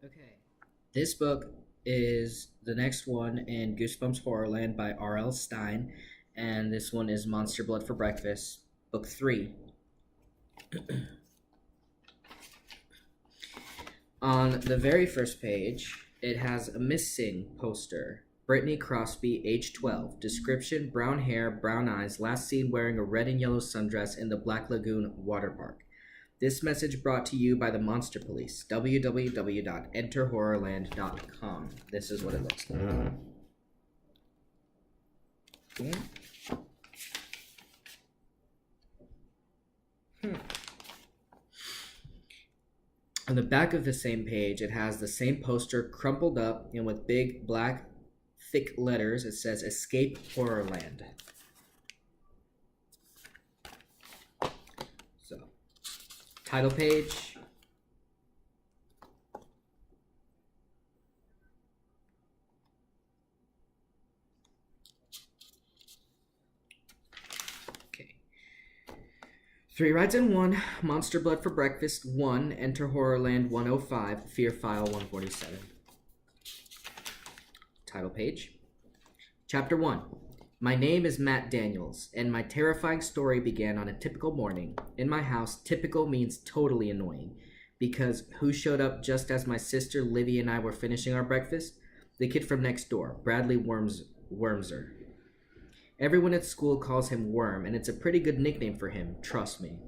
Okay. This book is the next one in Goosebumps HorrorLand by RL Stine, and this one is Monster Blood for Breakfast, Book 3. On the very first page, it has a missing poster. Brittany Crosby, age 12. Description: brown hair, brown eyes, last seen wearing a red and yellow sundress in the Black Lagoon water park. This message brought to you by the Monster Police. www.enterhorrorland.com. This is what it looks like. Okay. On the back of the same page, it has the same poster crumpled up and with big black thick letters. It says Escape Horrorland. So, title page. Okay. 3 rides in 1. Monster Blood for Breakfast 1. Enter Horrorland 105. Fear File 147. Title page. Chapter 1. My name is Matt Daniels, and my terrifying story began on a typical morning. In my house, typical means totally annoying, because who showed up just as my sister Livy and I were finishing our breakfast? The kid from next door, Bradley Wormser. Everyone at school calls him Worm, and it's a pretty good nickname for him, trust me.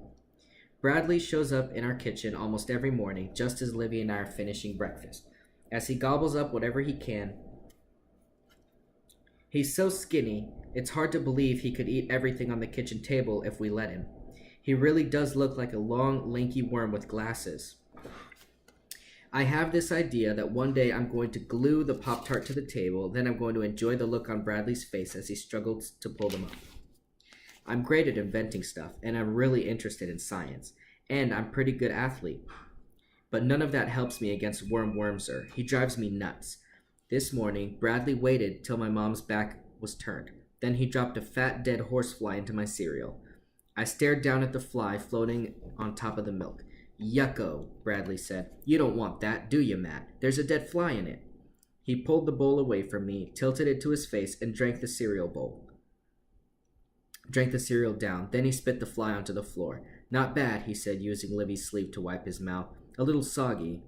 Bradley shows up in our kitchen almost every morning, just as Livy and I are finishing breakfast. As he gobbles up whatever he can, he's so skinny, it's hard to believe he could eat everything on the kitchen table if we let him. He really does look like a long, lanky worm with glasses. I have this idea that one day I'm going to glue the Pop-Tart to the table, then I'm going to enjoy the look on Bradley's face as he struggles to pull them up. I'm great at inventing stuff, and I'm really interested in science, and I'm a pretty good athlete. But none of that helps me against Worm Wormser. He drives me nuts. This morning, Bradley waited till my mom's back was turned. Then he dropped a fat, dead horsefly into my cereal. I stared down at the fly floating on top of the milk. Yucko, Bradley said. You don't want that, do you, Matt? There's a dead fly in it. He pulled the bowl away from me, tilted it to his face, and drank the cereal down. Then he spit the fly onto the floor. Not bad, he said, using Livy's sleeve to wipe his mouth. A little soggy.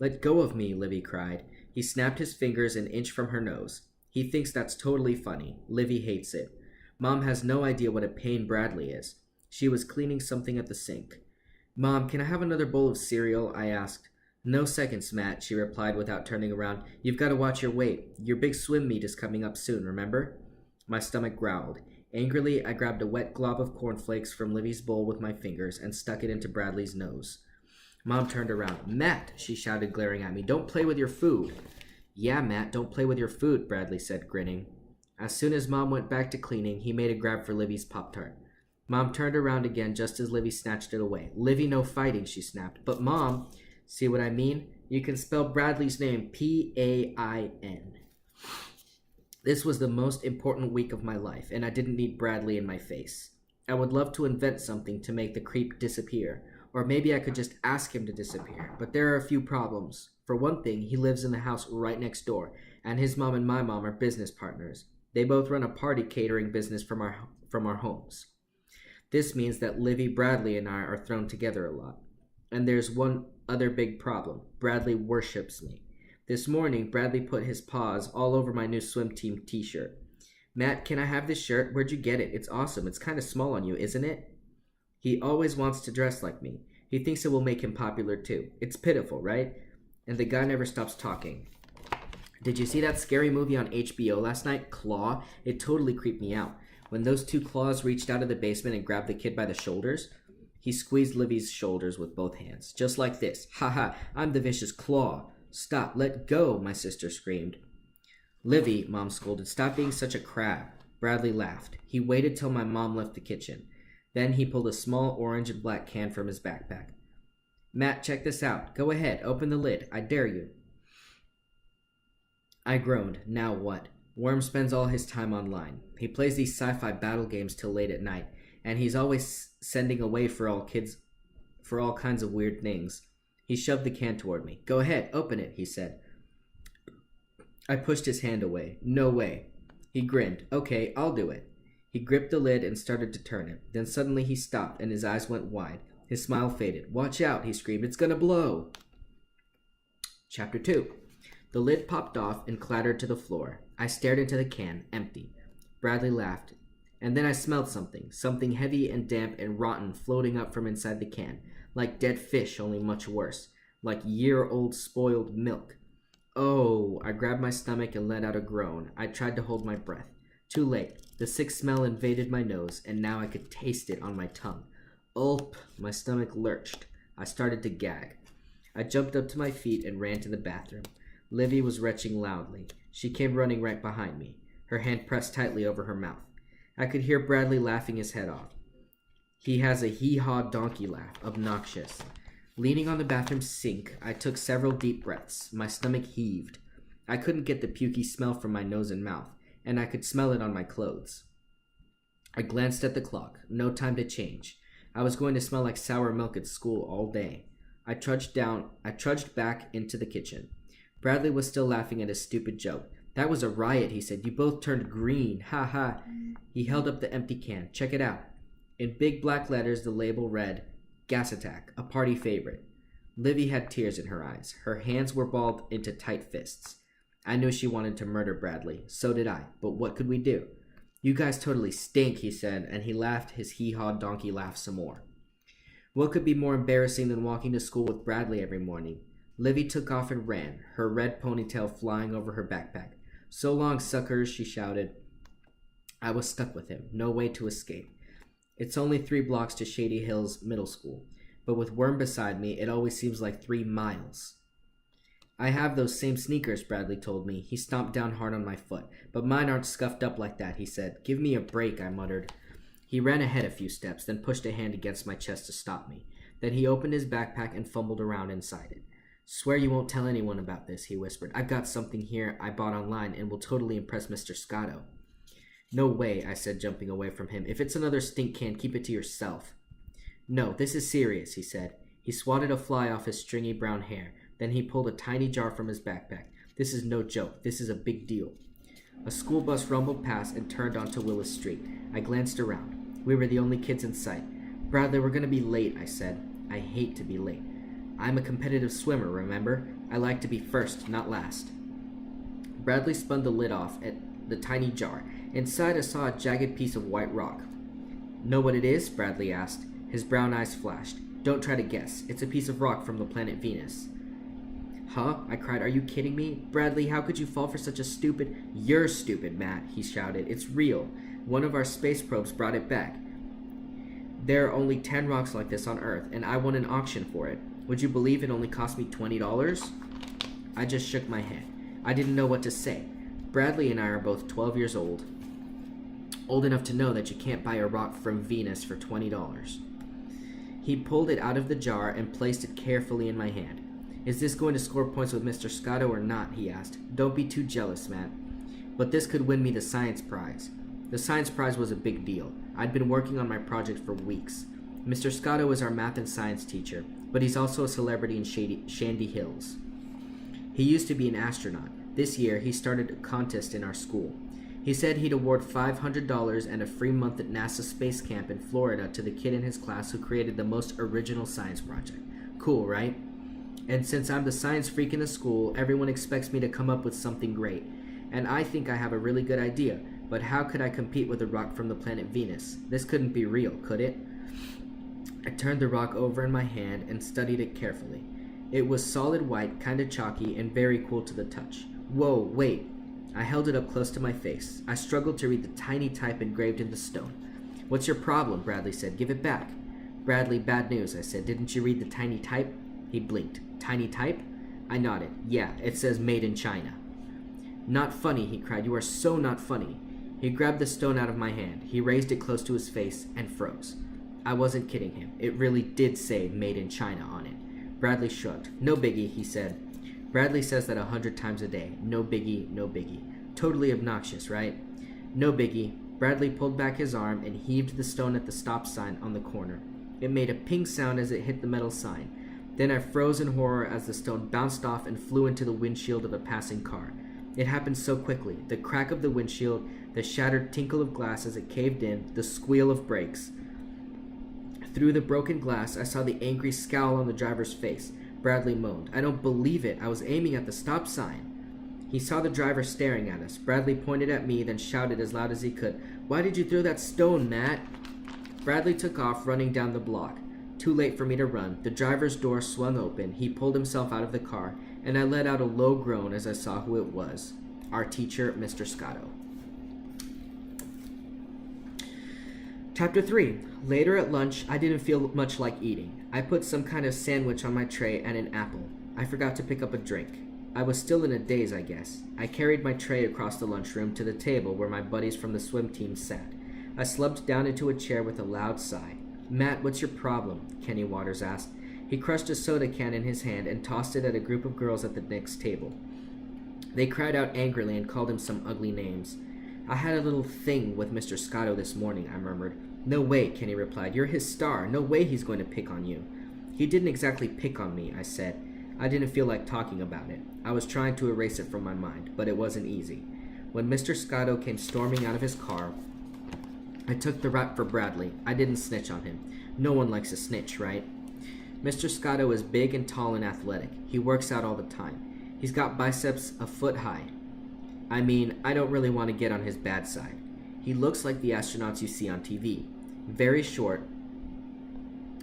Let go of me, Livy cried. He snapped his fingers an inch from her nose. He thinks that's totally funny. Livy hates it. Mom has no idea what a pain Bradley is. She was cleaning something at the sink. Mom, can I have another bowl of cereal? I asked. No seconds, Matt, she replied without turning around. You've got to watch your weight. Your big swim meet is coming up soon, remember? My stomach growled. Angrily, I grabbed a wet glob of cornflakes from Livy's bowl with my fingers and stuck it into Bradley's nose. Mom turned around. Matt, she shouted, glaring at me. Don't play with your food. Yeah, Matt, don't play with your food, Bradley said, grinning. As soon as Mom went back to cleaning, he made a grab for Livy's Pop-Tart. Mom turned around again just as Livy snatched it away. Livy, no fighting, she snapped. But Mom, see what I mean? You can spell Bradley's name P-A-I-N. This was the most important week of my life, and I didn't need Bradley in my face. I would love to invent something to make the creep disappear, or maybe I could just ask him to disappear, but there are a few problems. For one thing, he lives in the house right next door, and his mom and my mom are business partners. They both run a party catering business from our homes. This means that Livy, Bradley, and I are thrown together a lot. And there's one other big problem. Bradley worships me. This morning, Bradley put his paws all over my new swim team t-shirt. Matt, can I have this shirt? Where'd you get it? It's awesome. It's kind of small on you, isn't it? He always wants to dress like me. He thinks it will make him popular too. It's pitiful, right? And the guy never stops talking. Did you see that scary movie on HBO last night, Claw? It totally creeped me out. When those two claws reached out of the basement and grabbed the kid by the shoulders, he squeezed Livy's shoulders with both hands. Just like this. Ha ha, I'm the vicious Claw. Stop, let go, my sister screamed. Livy, Mom scolded, stop being such a crab. Bradley laughed. He waited till my mom left the kitchen. Then he pulled a small orange and black can from his backpack. Matt, check this out. Go ahead, open the lid. I dare you. I groaned. Now what? Worm spends all his time online. He plays these sci-fi battle games till late at night, and he's always sending away for all kinds of weird things. He shoved the can toward me. Go ahead, open it, he said. I pushed his hand away. No way. He grinned. Okay, I'll do it. He gripped the lid and started to turn it. Then suddenly he stopped and his eyes went wide. His smile faded. Watch out, he screamed. It's gonna blow. Chapter 2. The lid popped off and clattered to the floor. I stared into the can, empty. Bradley laughed. And then I smelled something heavy and damp and rotten floating up from inside the can, like dead fish, only much worse, like year-old spoiled milk. Oh, I grabbed my stomach and let out a groan. I tried to hold my breath. Too late. The sick smell invaded my nose, and now I could taste it on my tongue. Ulp! My stomach lurched. I started to gag. I jumped up to my feet and ran to the bathroom. Livy was retching loudly. She came running right behind me, her hand pressed tightly over her mouth. I could hear Bradley laughing his head off. He has a hee-haw donkey laugh, obnoxious. Leaning on the bathroom sink, I took several deep breaths. My stomach heaved. I couldn't get the pukey smell from my nose and mouth, and I could smell it on my clothes. I glanced at the clock. No time to change. I was going to smell like sour milk at school all day. I trudged back into the kitchen. Bradley was still laughing at his stupid joke. That was a riot, he said. You both turned green. Ha ha. He held up the empty can. Check it out. In big black letters, the label read, Gas Attack, a party favorite. Livy had tears in her eyes. Her hands were balled into tight fists. I knew she wanted to murder Bradley. So did I. But what could we do? You guys totally stink, he said, and he laughed his hee-haw donkey laugh some more. What could be more embarrassing than walking to school with Bradley every morning? Livy took off and ran, her red ponytail flying over her backpack. So long, suckers, she shouted. I was stuck with him. No way to escape. It's only 3 blocks to Shady Hills Middle School, but with Worm beside me, it always seems like 3 miles. I have those same sneakers, Bradley told me. He stomped down hard on my foot. But mine aren't scuffed up like that, he said. Give me a break, I muttered. He ran ahead a few steps, then pushed a hand against my chest to stop me. Then he opened his backpack and fumbled around inside it. Swear you won't tell anyone about this, he whispered. I've got something here I bought online and will totally impress Mr. Scotto. No way, I said, jumping away from him. If it's another stink can, keep it to yourself. No, this is serious, he said. He swatted a fly off his stringy brown hair. Then he pulled a tiny jar from his backpack. This is no joke. This is a big deal. A school bus rumbled past and turned onto Willis Street. I glanced around. We were the only kids in sight. Bradley, we're going to be late, I said. I hate to be late. I'm a competitive swimmer, remember? I like to be first, not last. Bradley spun the lid off at the tiny jar. Inside, I saw a jagged piece of white rock. Know what it is? Bradley asked. His brown eyes flashed. Don't try to guess. It's a piece of rock from the planet Venus. Huh? I cried. Are you kidding me? Bradley, how could you fall for such a stupid... You're stupid, Matt, he shouted. It's real. One of our space probes brought it back. There are only 10 rocks like this on Earth, and I won an auction for it. Would you believe it only cost me $20? I just shook my head. I didn't know what to say. Bradley and I are both 12 years old. Old enough to know that you can't buy a rock from Venus for $20. He pulled it out of the jar and placed it carefully in my hand. Is this going to score points with Mr. Scotto or not? He asked. Don't be too jealous, Matt. But this could win me the science prize. The science prize was a big deal. I'd been working on my project for weeks. Mr. Scotto is our math and science teacher, but he's also a celebrity in Shandy Hills. He used to be an astronaut. This year, he started a contest in our school. He said he'd award $500 and a free month at NASA Space Camp in Florida to the kid in his class who created the most original science project. Cool, right? And since I'm the science freak in the school, everyone expects me to come up with something great. And I think I have a really good idea, but how could I compete with a rock from the planet Venus? This couldn't be real, could it? I turned the rock over in my hand and studied it carefully. It was solid white, kinda chalky, and very cool to the touch. Whoa, wait. I held it up close to my face. I struggled to read the tiny type engraved in the stone. What's your problem? Bradley said. Give it back. Bradley, bad news, I said. Didn't you read the tiny type? He blinked. Tiny type? I nodded. Yeah, it says made in China. Not funny, he cried. You are so not funny. He grabbed the stone out of my hand. He raised it close to his face and froze. I wasn't kidding him. It really did say made in China on it. Bradley shrugged. No biggie, he said. Bradley says that 100 times a day. No biggie, no biggie. Totally obnoxious, right? No biggie. Bradley pulled back his arm and heaved the stone at the stop sign on the corner. It made a ping sound as it hit the metal sign. Then I froze in horror as the stone bounced off and flew into the windshield of a passing car. It happened so quickly. The crack of the windshield, the shattered tinkle of glass as it caved in, the squeal of brakes. Through the broken glass, I saw the angry scowl on the driver's face. Bradley moaned, "I don't believe it. I was aiming at the stop sign." He saw the driver staring at us. Bradley pointed at me, then shouted as loud as he could, "Why did you throw that stone, Matt?" Bradley took off, running down the block. Too late for me to run. The driver's door swung open. He pulled himself out of the car, and I let out a low groan as I saw who it was. Our teacher, Mr. Scotto. Chapter 3. Later at lunch, I didn't feel much like eating. I put some kind of sandwich on my tray and an apple. I forgot to pick up a drink. I was still in a daze, I guess. I carried my tray across the lunchroom to the table where my buddies from the swim team sat. I slumped down into a chair with a loud sigh. "Matt, what's your problem?" Kenny Waters asked. He crushed a soda can in his hand and tossed it at a group of girls at the next table. They cried out angrily and called him some ugly names. "I had a little thing with Mr. Scotto this morning," I murmured. "No way," Kenny replied. "You're his star. No way he's going to pick on you." "He didn't exactly pick on me," I said. I didn't feel like talking about it. I was trying to erase it from my mind, but it wasn't easy. When Mr. Scotto came storming out of his car, I took the rap for Bradley. I didn't snitch on him. No one likes a snitch, right? Mr. Scotto is big and tall and athletic. He works out all the time. He's got biceps a foot high. I mean, I don't really want to get on his bad side. He looks like the astronauts you see on TV. Very short,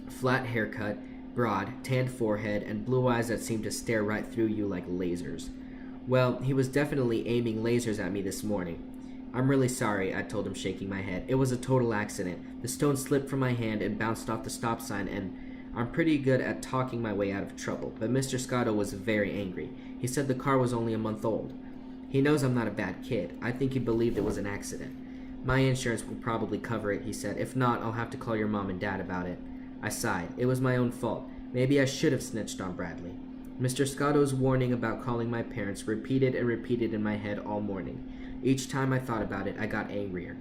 flat haircut, broad, tanned forehead, and blue eyes that seem to stare right through you like lasers. Well, he was definitely aiming lasers at me this morning. "I'm really sorry," I told him, shaking my head. "It was a total accident. The stone slipped from my hand and bounced off the stop sign, and I'm pretty good at talking my way out of trouble." But Mr. Scotto was very angry. He said the car was only a month old. He knows I'm not a bad kid. I think he believed it was an accident. "My insurance will probably cover it," he said. "If not, I'll have to call your mom and dad about it." I sighed. It was my own fault. Maybe I should have snitched on Bradley. Mr. Scotto's warning about calling my parents repeated and repeated in my head all morning. Each time I thought about it, I got angrier.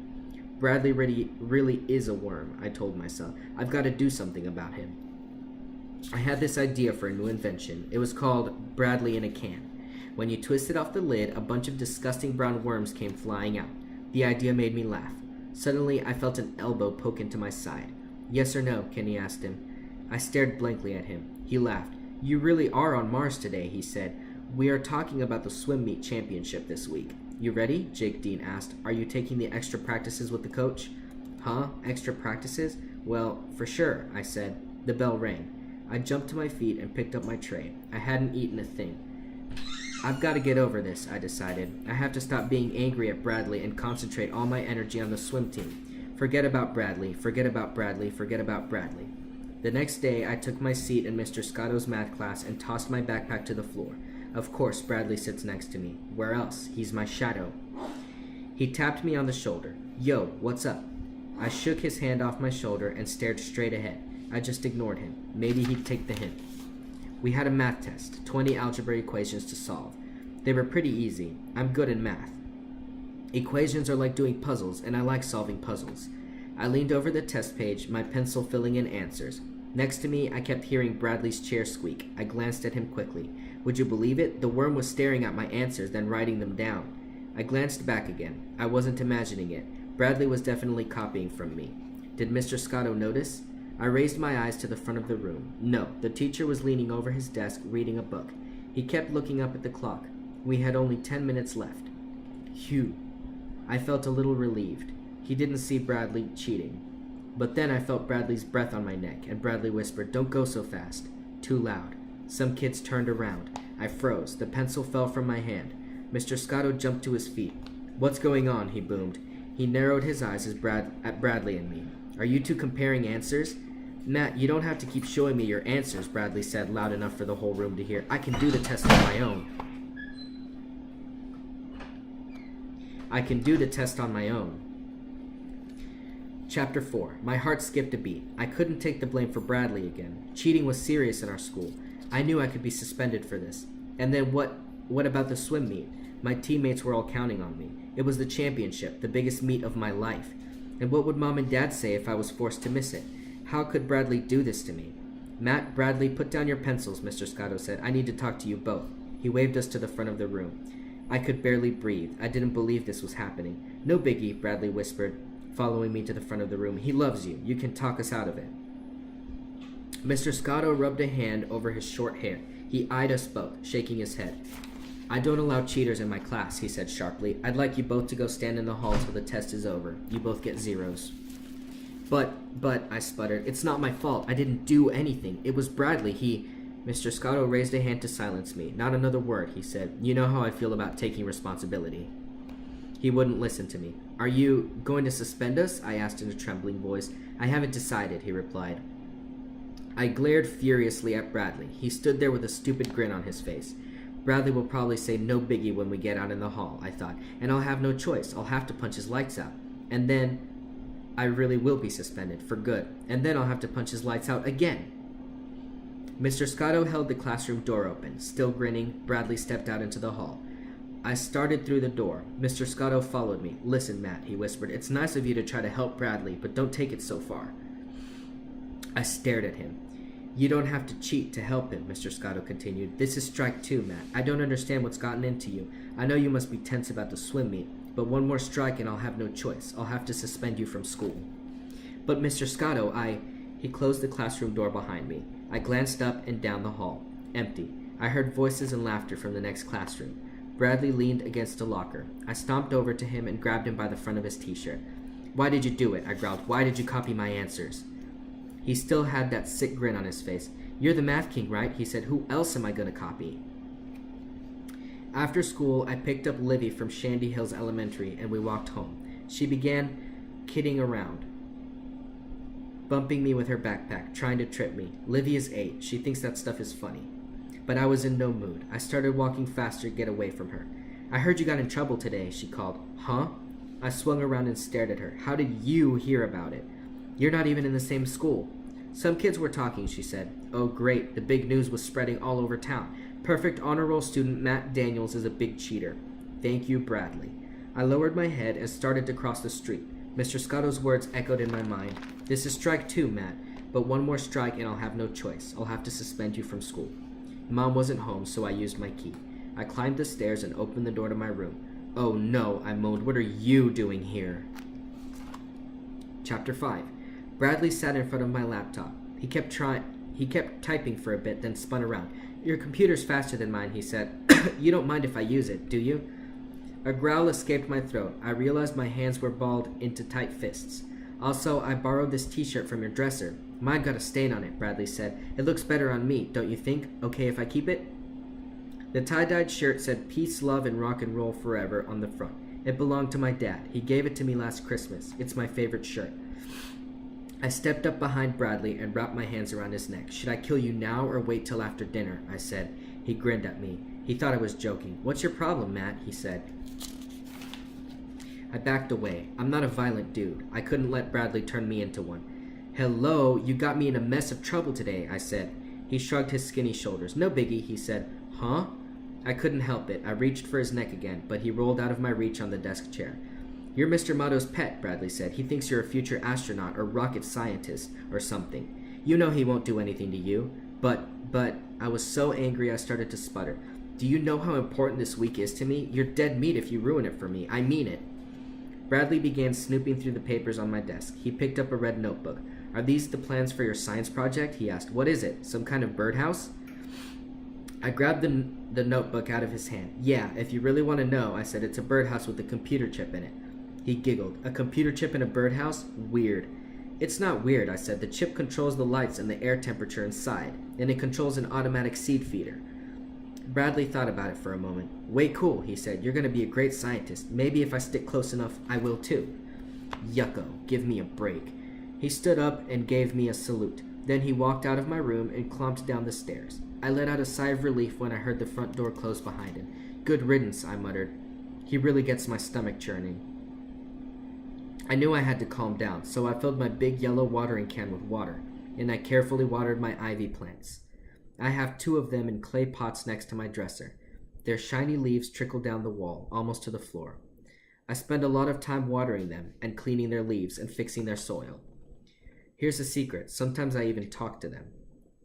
Bradley really is a worm, I told myself. I've got to do something about him. I had this idea for a new invention. It was called Bradley in a Can. When you twisted off the lid, a bunch of disgusting brown worms came flying out. The idea made me laugh. Suddenly, I felt an elbow poke into my side. "Yes or no?" Kenny asked him. I stared blankly at him. He laughed. "You really are on Mars today," he said. "We are talking about the swim meet championship this week." "You ready?" Jake Dean asked. "Are you taking the extra practices with the coach?" "Huh? Extra practices? Well, for sure," I said. The bell rang. I jumped to my feet and picked up my tray. I hadn't eaten a thing. I've got to get over this, I decided. I have to stop being angry at Bradley and concentrate all my energy on the swim team. Forget about Bradley, forget about Bradley, forget about Bradley. The next day, I took my seat in Mr. Scotto's math class and tossed my backpack to the floor. Of course, Bradley sits next to me. Where else? He's my shadow. He tapped me on the shoulder. "Yo, what's up?" I shook his hand off my shoulder and stared straight ahead. I just ignored him. Maybe he'd take the hint. We had a math test, 20 algebra equations to solve. They were pretty easy. I'm good in math. Equations are like doing puzzles, and I like solving puzzles. I leaned over the test page, my pencil filling in answers. Next to me, I kept hearing Bradley's chair squeak. I glanced at him quickly. Would you believe it? The worm was staring at my answers, then writing them down. I glanced back again. I wasn't imagining it. Bradley was definitely copying from me. Did Mr. Scotto notice? I raised my eyes to the front of the room. No, the teacher was leaning over his desk, reading a book. He kept looking up at the clock. We had only 10 minutes left. Phew. I felt a little relieved. He didn't see Bradley cheating. But then I felt Bradley's breath on my neck, and Bradley whispered, "Don't go so fast." Too loud. Some kids turned around. I froze. The pencil fell from my hand. Mr. Scotto jumped to his feet. "What's going on?" he boomed. He narrowed his eyes at Bradley and me. "Are you two comparing answers?" "Matt, you don't have to keep showing me your answers," Bradley said, loud enough for the whole room to hear. "I can do the test on my own." I can do the test on my own. Chapter 4. My heart skipped a beat. I couldn't take the blame for Bradley again. Cheating was serious in our school. I knew I could be suspended for this. And then what about the swim meet? My teammates were all counting on me. It was the championship, the biggest meet of my life. And what would Mom and Dad say if I was forced to miss it? How could Bradley do this to me? Matt, Bradley, put down your pencils, Mr. Scotto said. I need to talk to you both. He waved us to the front of the room. I could barely breathe. I didn't believe this was happening. No biggie, Bradley whispered, following me to the front of the room. He loves you. You can talk us out of it. Mr. Scotto rubbed a hand over his short hair. He eyed us both, shaking his head. I don't allow cheaters in my class, he said sharply. I'd like you both to go stand in the hall till the test is over. You both get zeros. But, I sputtered, it's not my fault. I didn't do anything. It was Bradley. Mr. Scotto raised a hand to silence me. Not another word, he said. You know how I feel about taking responsibility. He wouldn't listen to me. Are you going to suspend us? I asked in a trembling voice. I haven't decided, he replied. I glared furiously at Bradley. He stood there with a stupid grin on his face. Bradley will probably say no biggie when we get out in the hall, I thought, and I'll have no choice. I'll have to punch his lights out. And then I really will be suspended, for good. And then I'll have to punch his lights out again. Mr. Scotto held the classroom door open. Still grinning, Bradley stepped out into the hall. I started through the door. Mr. Scotto followed me. Listen, Matt, he whispered. It's nice of you to try to help Bradley, but don't take it so far. I stared at him. You don't have to cheat to help him, Mr. Scotto continued. This is strike 2, Matt. I don't understand what's gotten into you. I know you must be tense about the swim meet, but one more strike and I'll have no choice. I'll have to suspend you from school. But Mr. Scotto, He closed the classroom door behind me. I glanced up and down the hall. Empty. I heard voices and laughter from the next classroom. Bradley leaned against a locker. I stomped over to him and grabbed him by the front of his t-shirt. Why did you do it? I growled. Why did you copy my answers? He still had that sick grin on his face. You're the math king, right? He said. Who else am I going to copy? After school, I picked up Livy from Shandy Hills Elementary and we walked home. She began kidding around, bumping me with her backpack, trying to trip me. Livy is 8. She thinks that stuff is funny. But I was in no mood. I started walking faster to get away from her. I heard you got in trouble today, she called. Huh? I swung around and stared at her. How did you hear about it? You're not even in the same school. Some kids were talking, she said. Oh, great. The big news was spreading all over town. Perfect honor roll student Matt Daniels is a big cheater. Thank you, Bradley. I lowered my head and started to cross the street. Mr. Scotto's words echoed in my mind. This is strike 2, Matt. But one more strike and I'll have no choice. I'll have to suspend you from school. Mom wasn't home, so I used my key. I climbed the stairs and opened the door to my room. Oh no, I moaned. What are you doing here? Chapter 5. Bradley sat in front of my laptop. He kept typing for a bit, then spun around. Your computer's faster than mine, he said. You don't mind if I use it, do you? A growl escaped my throat. I realized my hands were balled into tight fists. Also, I borrowed this t-shirt from your dresser. Mine got a stain on it, Bradley said. It looks better on me, don't you think? Okay if I keep it? The tie-dyed shirt said peace, love, and rock and roll forever on the front. It belonged to my dad. He gave it to me last Christmas. It's my favorite shirt. I stepped up behind Bradley and wrapped my hands around his neck. Should I kill you now or wait till after dinner? I said. He grinned at me. He thought I was joking. What's your problem, Matt? He said. I backed away. I'm not a violent dude. I couldn't let Bradley turn me into one. Hello, you got me in a mess of trouble today, I said. He shrugged his skinny shoulders. No biggie, he said. Huh? I couldn't help it. I reached for his neck again, but he rolled out of my reach on the desk chair. You're Mr. Motto's pet, Bradley said. He thinks you're a future astronaut or rocket scientist or something. You know he won't do anything to you. But, I was so angry I started to sputter. Do you know how important this week is to me? You're dead meat if you ruin it for me. I mean it. Bradley began snooping through the papers on my desk. He picked up a red notebook. Are these the plans for your science project? He asked. What is it? Some kind of birdhouse? I grabbed the notebook out of his hand. Yeah, if you really want to know, I said, it's a birdhouse with a computer chip in it. He giggled. A computer chip in a birdhouse? Weird. It's not weird, I said. The chip controls the lights and the air temperature inside, and it controls an automatic seed feeder. Bradley thought about it for a moment. Way cool, he said. You're going to be a great scientist. Maybe if I stick close enough, I will too. Yucko, give me a break. He stood up and gave me a salute. Then he walked out of my room and clomped down the stairs. I let out a sigh of relief when I heard the front door close behind him. Good riddance, I muttered. He really gets my stomach churning. I knew I had to calm down, so I filled my big yellow watering can with water, and I carefully watered my ivy plants. I have 2 of them in clay pots next to my dresser. Their shiny leaves trickle down the wall, almost to the floor. I spend a lot of time watering them and cleaning their leaves and fixing their soil. Here's a secret. Sometimes I even talk to them.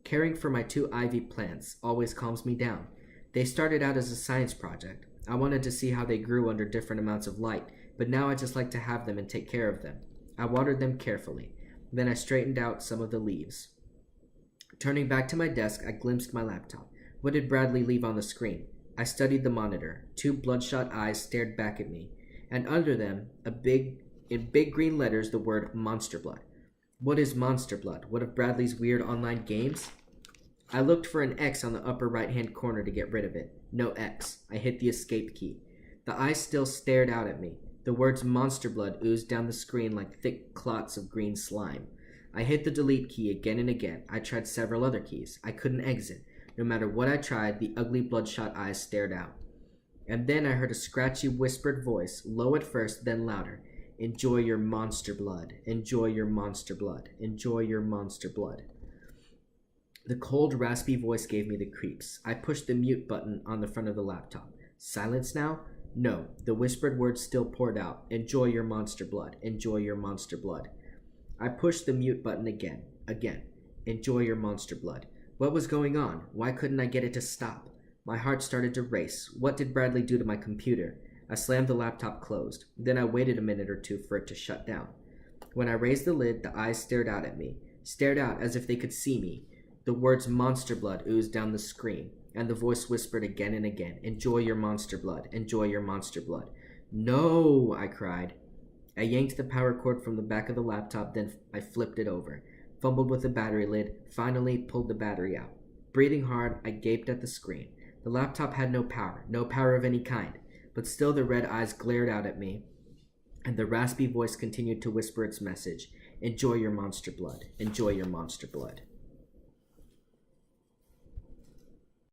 Caring for my 2 ivy plants always calms me down. They started out as a science project. I wanted to see how they grew under different amounts of light, but now I just like to have them and take care of them. I watered them carefully. Then I straightened out some of the leaves. Turning back to my desk, I glimpsed my laptop. What did Bradley leave on the screen? I studied the monitor. 2 bloodshot eyes stared back at me, and under them, in big green letters, the word Monster Blood. What is Monster Blood? One of Bradley's weird online games? I looked for an X on the upper right-hand corner to get rid of it. No X. I hit the escape key. The eyes still stared out at me. The words Monster Blood oozed down the screen like thick clots of green slime. I hit the delete key again and again. I tried several other keys. I couldn't exit. No matter what I tried, the ugly bloodshot eyes stared out. And then I heard a scratchy whispered voice, low at first, then louder. Enjoy your monster blood. Enjoy your monster blood. Enjoy your monster blood. The cold, raspy voice gave me the creeps. I pushed the mute button on the front of the laptop. Silence now? No. The whispered words still poured out. Enjoy your monster blood. Enjoy your monster blood. I pushed the mute button again. Enjoy your monster blood. What was going on? Why couldn't I get it to stop? My heart started to race. What did Bradley do to my computer? I slammed the laptop closed. Then I waited a minute or two for it to shut down. When I raised the lid, the eyes stared out at me. Stared out as if they could see me. The words Monster Blood oozed down the screen, and the voice whispered again and again, Enjoy your monster blood. Enjoy your monster blood. No, I cried. I yanked the power cord from the back of the laptop, then I flipped it over, fumbled with the battery lid, finally pulled the battery out. Breathing hard, I gaped at the screen. The laptop had no power of any kind, but still the red eyes glared out at me, and the raspy voice continued to whisper its message, Enjoy your monster blood. Enjoy your monster blood.